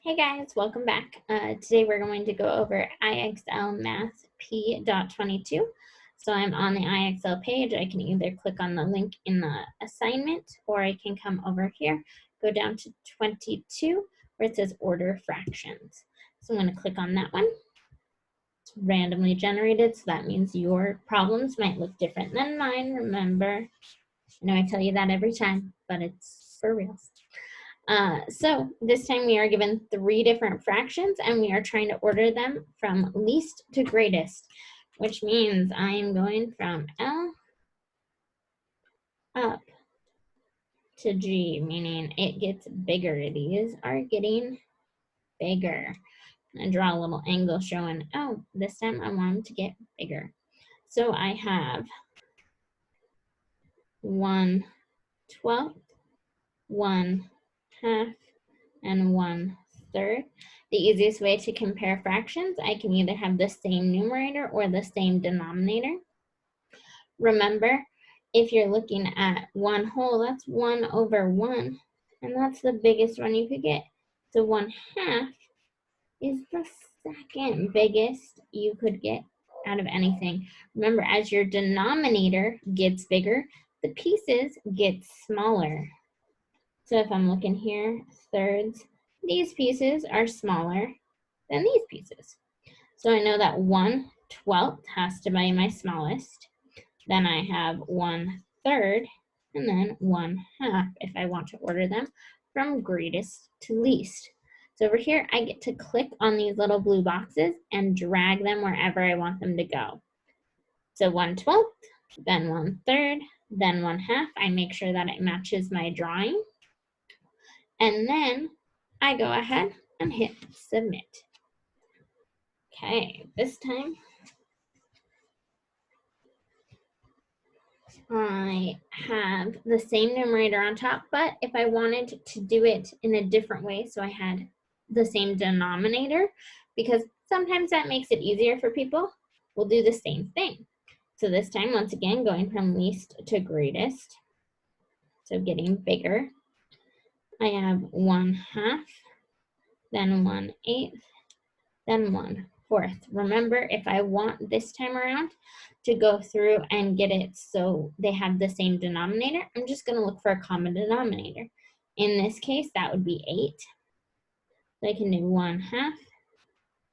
Hey guys, welcome back. Today we're going to go over IXL Math P.22. So I'm on the IXL page. I can either click on the link in the assignment or I can come over here, go down to 22 where it says order fractions. So I'm going to click on that one. It's randomly generated, so that means your problems might look different than mine. Remember, I know I tell you that every time, but it's for real. So this time we are given 3 different fractions and we are trying to order them from least to greatest, which means I am going from L up to G, meaning it gets bigger. These are getting bigger. I draw a little angle showing, oh, this time I want them to get bigger. So I have 1/12, 1/2, and 1/3. The easiest way to compare fractions, I can either have the same numerator or the same denominator. Remember, if you're looking at 1 whole, that's 1/1, and that's the biggest one you could get. So 1/2 is the second biggest you could get out of anything. Remember, as your denominator gets bigger, the pieces get smaller. So if I'm looking here, thirds, these pieces are smaller than these pieces. So I know that 1/12 has to be my smallest. Then I have 1/3 and then 1/2 if I want to order them from greatest to least. So over here, I get to click on these little blue boxes and drag them wherever I want them to go. So 1/12, then 1/3, then 1/2. I make sure that it matches my drawing. And then I go ahead and hit submit. Okay, this time I have the same numerator on top, but if I wanted to do it in a different way, so I had the same denominator, because sometimes that makes it easier for people, we'll do the same thing. So this time, once again, going from least to greatest, so getting bigger, I have 1/2, then 1/8, then 1/4. Remember, if I want this time around to go through and get it so they have the same denominator, I'm just going to look for a common denominator. In this case, that would be 8. So I can do 1/2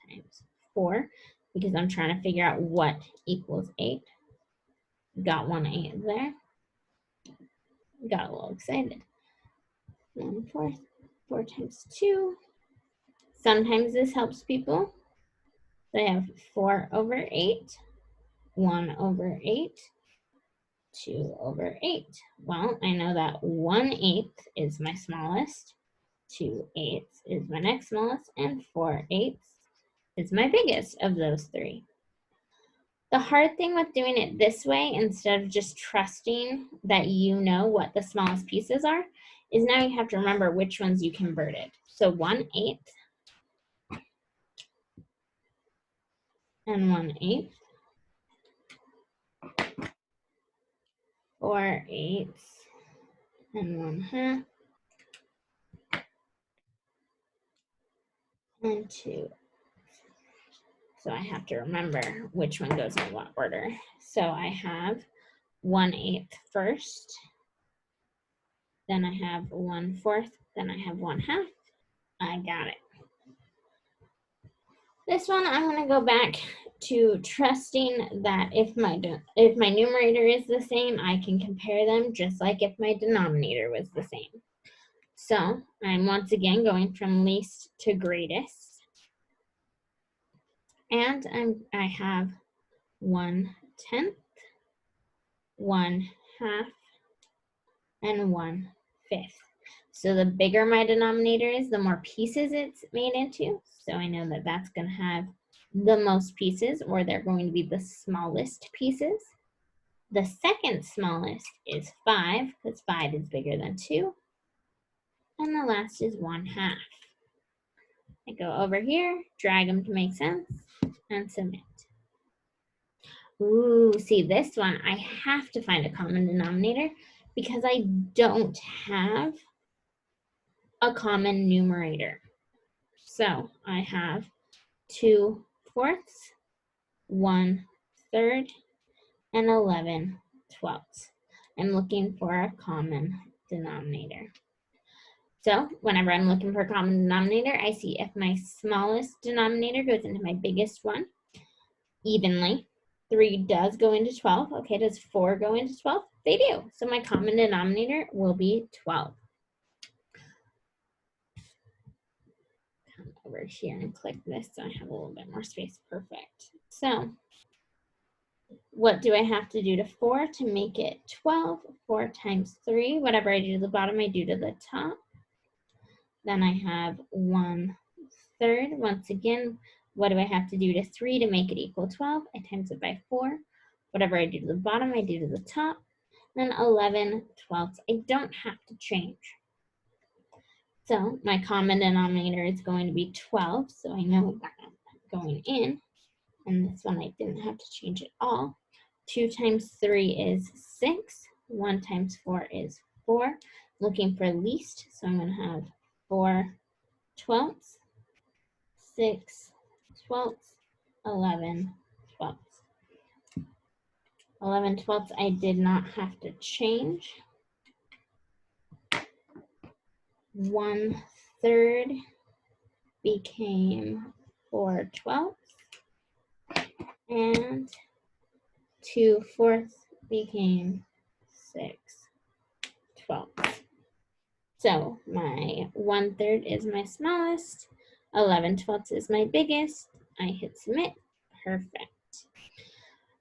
times 4 because I'm trying to figure out what equals 8. Got 1/8 there. Got a little excited. 1/4, 4 times 2. Sometimes this helps people. So I have 4/8, 1/8, 2/8. Well, I know that 1/8 is my smallest, 2/8 is my next smallest, and 4/8 is my biggest of those 3. The hard thing with doing it this way, instead of just trusting that you know what the smallest pieces are, is now you have to remember which ones you converted. So 1/8 and 1/8, 4/8 and 1/2, and 2. So I have to remember which one goes in what order. So I have 1/8 first, then I have 1/4, then I have 1/2. I got it. This one, I'm going to go back to trusting that if my numerator is the same, I can compare them just like if my denominator was the same. So I'm once again going from least to greatest. And I have 1/10, 1/2, and 1/5. So the bigger my denominator is, the more pieces it's made into. So I know that that's going to have the most pieces, or they're going to be the smallest pieces. The second smallest is 5, because 5 is bigger than 2. And the last is 1/2. I go over here, drag them to make sense, and submit. Ooh, see this one, I have to find a common denominator because I don't have a common numerator. So I have 2/4, 1/3, and 11/12. I'm looking for a common denominator. So whenever I'm looking for a common denominator, I see if my smallest denominator goes into my biggest one evenly. 3 does go into 12. Okay, does 4 go into 12? They do. So my common denominator will be 12. Come over here and click this so I have a little bit more space. Perfect. So what do I have to do to 4 to make it 12? 4 times 3. Whatever I do to the bottom, I do to the top. Then I have 1/3. Once again, what do I have to do to 3 to make it equal 12? I times it by 4. Whatever I do to the bottom, I do to the top. Then 11/12. I don't have to change. So my common denominator is going to be 12. So I know that going in. And this one I didn't have to change at all. 2 times 3 is 6. 1 times 4 is 4. Looking for least, so I'm going to have 4/12, 6/12, 11/12. 11/12 I did not have to change. 1/3 became 4/12, and 2/4 became 6/12. So my 1/3 is my smallest, 11/12 is my biggest. I hit submit. Perfect.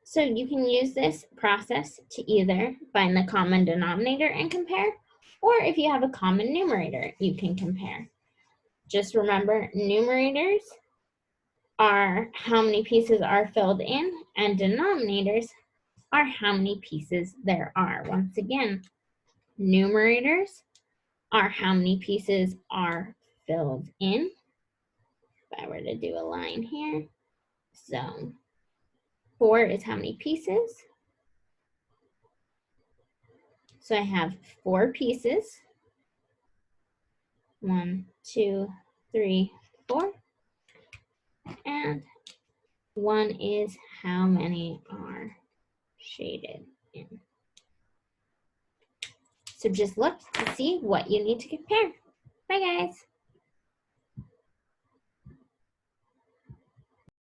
So you can use this process to either find the common denominator and compare, or if you have a common numerator, you can compare. Just remember, numerators are how many pieces are filled in, and denominators are how many pieces there are. Once again, numerators are how many pieces are filled in. If I were to do a line here, so 4 is how many pieces. So I have 4 pieces. 1, 2, 3, 4. And 1 is how many are shaded in. So just look to see what you need to compare. Bye, guys.